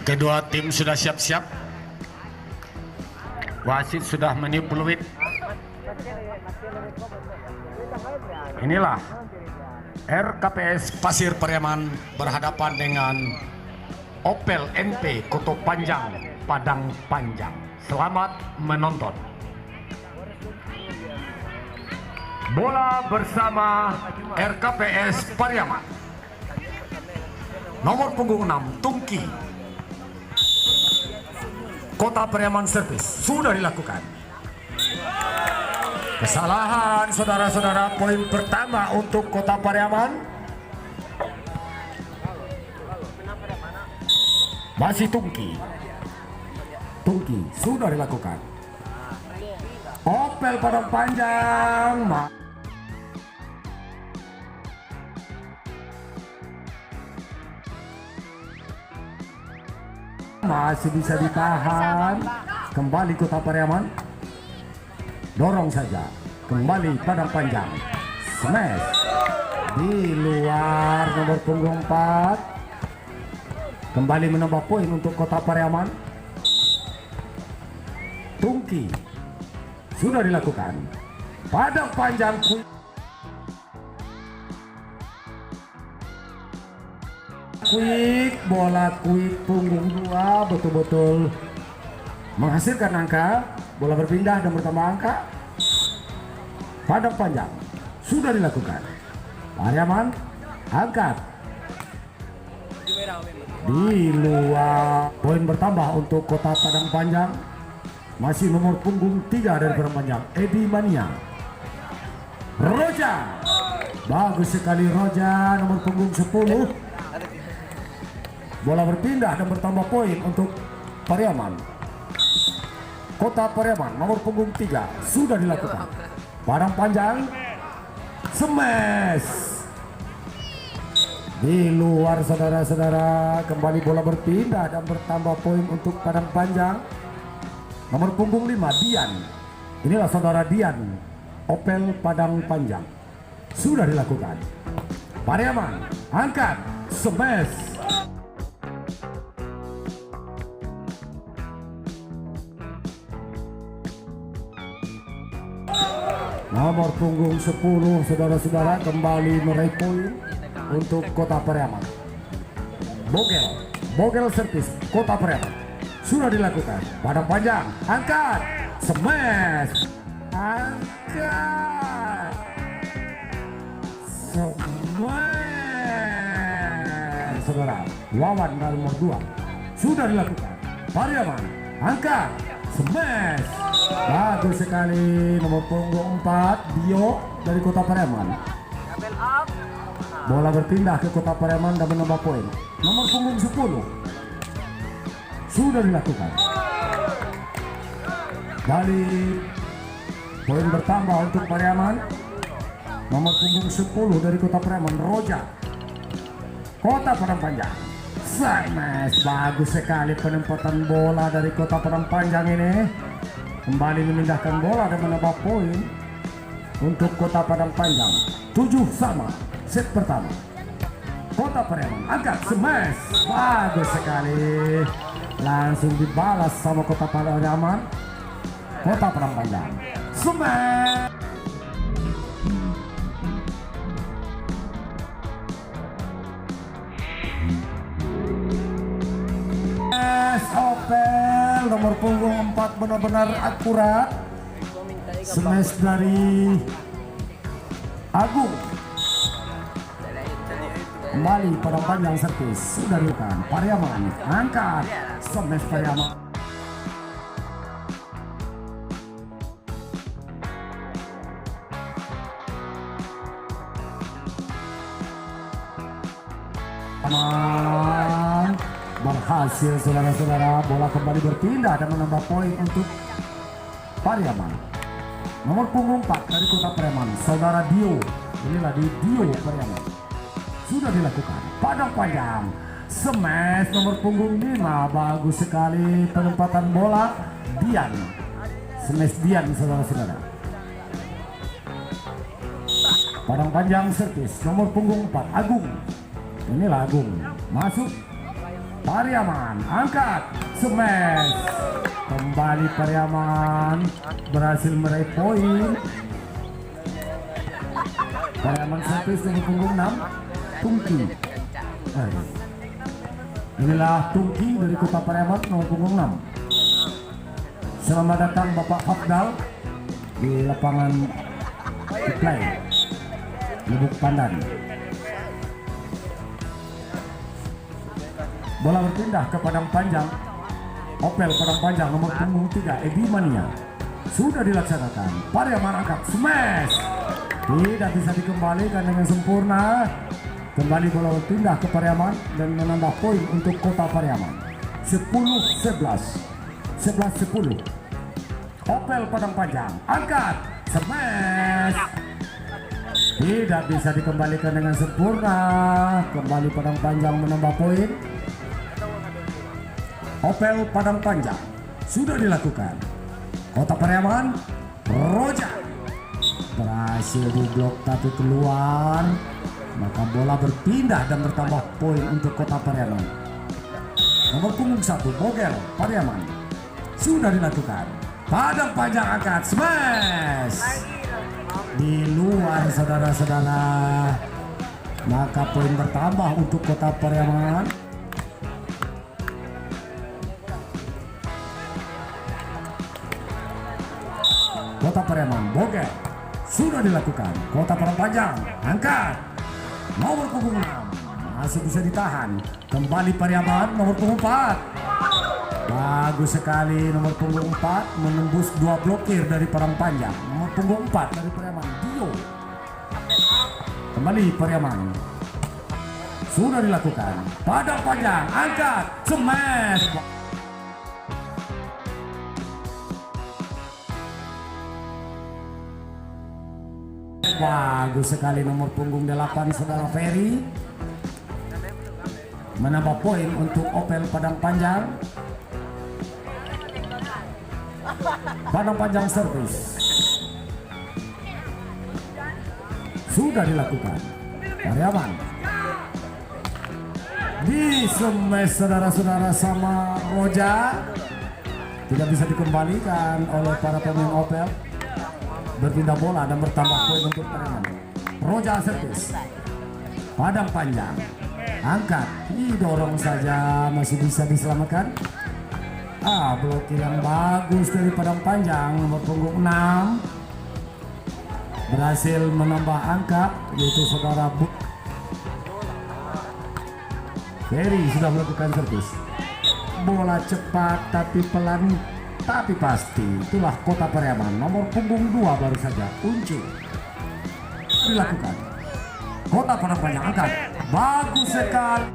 Kedua tim sudah siap-siap. Wasit sudah meniup peluit. Inilah RKPS Pasir Pariaman berhadapan dengan Opel NP Koto Panjang Padang Panjang. Selamat menonton. Bola bersama RKPS Pariaman. Nomor punggung 6 Tungki. Kota Pariaman servis sudah dilakukan. Kesalahan saudara-saudara, poin pertama untuk Kota Pariaman. Masih Tungki. Tungki sudah dilakukan. Opel Padang Panjang. Masih bisa ditahan. Kembali Kota Pariaman. Dorong saja. Kembali Padang Panjang. Smash. Di luar nomor punggung 4. Kembali menambah poin untuk Kota Pariaman. Tungki. Sudah dilakukan. Padang Panjang. Quick, bola quick punggung 2 betul-betul menghasilkan angka. Bola berpindah dan bertambah angka. Padang Panjang sudah dilakukan. Pariaman angkat. Di luar, poin bertambah untuk Kota Padang Panjang. Masih nomor punggung 3 dari Padang Panjang, Edi Mania. Roja. Bagus sekali Roja, nomor punggung 10. Bola berpindah dan bertambah poin untuk Pariaman. Kota Pariaman nomor punggung 3 sudah dilakukan. Padang Panjang smash. Di luar saudara-saudara, kembali bola berpindah dan bertambah poin untuk Padang Panjang. Nomor punggung 5 Dian. Inilah saudara Dian. Opel Padang Panjang sudah dilakukan. Pariaman angkat smash. Nomor punggung 10 saudara-saudara kembali meraih poin untuk Kota Pariaman. Bogel servis Kota Pariaman sudah dilakukan. Padang Panjang angkat smash. Angkat smash. Saudara, Wawan nomor 2 sudah dilakukan. Pariaman angkat smash. Bagus sekali nomor punggung 4 Dio dari Kota Pariaman. Bola berpindah ke Kota Pariaman dan menambah poin. Nomor punggung 10 sudah dilakukan. Balik, poin bertambah untuk Pariaman. Nomor punggung 10 dari Kota Pariaman Roja. Kota Padang Panjang smash. Bagus sekali penempatan bola dari Kota Padang Panjang ini. Kembali memindahkan bola dan menambah poin untuk Kota Padang Panjang. 7 sama set pertama. Kota Pariaman angkat smash. Bagus sekali. Langsung dibalas sama Kota Pariaman. Kota Padang Panjang smash. Opel nomor punggung 4 benar-benar akurat. Smash dari Agung. Kembali Padang Panjang servis sudah dilakukan. Pariaman angkat smash Pariaman. Berhasil saudara-saudara, bola kembali berpindah dan menambah poin untuk Pariaman. Nomor punggung 4 dari Kota Pariaman, saudara Dio. Inilah di Dio Pariaman sudah dilakukan. Padang Panjang smash nomor punggung 5. Bagus sekali penempatan bola Dian. Smash Dian saudara-saudara. Padang Panjang servis nomor punggung 4 Agung. Inilah Agung masuk Pariaman angkat, smash. Kembali Pariaman berhasil meraih poin. Pariaman servis dari punggung 6, Tungki. Inilah Tungki dari Kota Pariaman nomor punggung 6. Selamat datang Bapak Hafdal di lapangan play Lubuk Pandan. Bola berpindah ke Padang Panjang. Opel Padang Panjang nomor punggung 3, Edi Mania. Sudah dilaksanakan. Pariaman angkat, smash. Tidak bisa dikembalikan dengan sempurna. Kembali bola berpindah ke Pariaman dan menambah poin untuk Kota Pariaman. 10-11. 11-10. Opel Padang Panjang angkat, smash. Tidak bisa dikembalikan dengan sempurna. Kembali Padang Panjang menambah poin. Opel Padang Panjang sudah dilakukan. Kota Pariaman, Roja berhasil diblok tapi keluar. Maka bola berpindah dan bertambah poin untuk Kota Pariaman. Nomor punggung 1, Bogel Pariaman sudah dilakukan. Padang Panjang angkat, smash. Di luar saudara-saudara. Maka poin bertambah untuk Kota Pariaman. Kota Pariaman, Bogel sudah dilakukan. Kota Padang Panjang angkat, nomor punggung 6 masih bisa ditahan. Kembali Pariaman nomor punggung 4. Bagus sekali nomor punggung 4 menembus 2 blokir dari Padang Panjang. Nomor punggung 4 dari Pariaman, Dio. Kembali Pariaman sudah dilakukan. Padang Panjang angkat, smash. Bagus sekali nomor punggung 8 saudara Ferry. Menambah poin untuk Opel Padang Panjang. Padang Panjang servis sudah dilakukan. Pariaman di smash saudara-saudara sama Roja. Tidak bisa dikembalikan oleh para pemain Opel. Berpindah bola dan bertambah poin untuk Pariaman. Roja servis. Padang Panjang angkat, didorong saja, masih bisa diselamatkan. Blokir yang bagus dari Padang Panjang. Nomor punggung 6 berhasil menambah angka, yaitu saudara Ferry sudah melakukan servis. Bola cepat tapi pelan tapi pasti. Itulah Kota Pariaman. Nomor punggung 2 baru saja Uncu dilakukan. Kota Padang Panjang angkat, bagus sekali.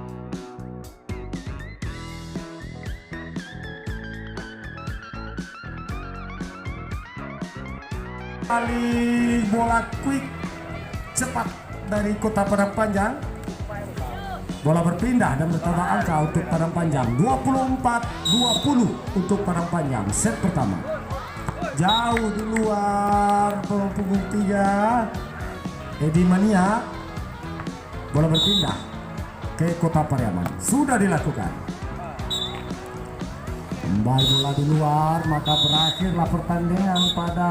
Kali bola quick cepat dari Kota Padang Panjang. Bola berpindah dan bertambah angka untuk Padang Panjang. 24-20 untuk Padang Panjang. Set pertama. Jauh di luar punggung 3. Edi Mania. Bola berpindah ke Kota Pariaman. Sudah dilakukan. Kembali bola di luar, maka berakhirlah pertandingan pada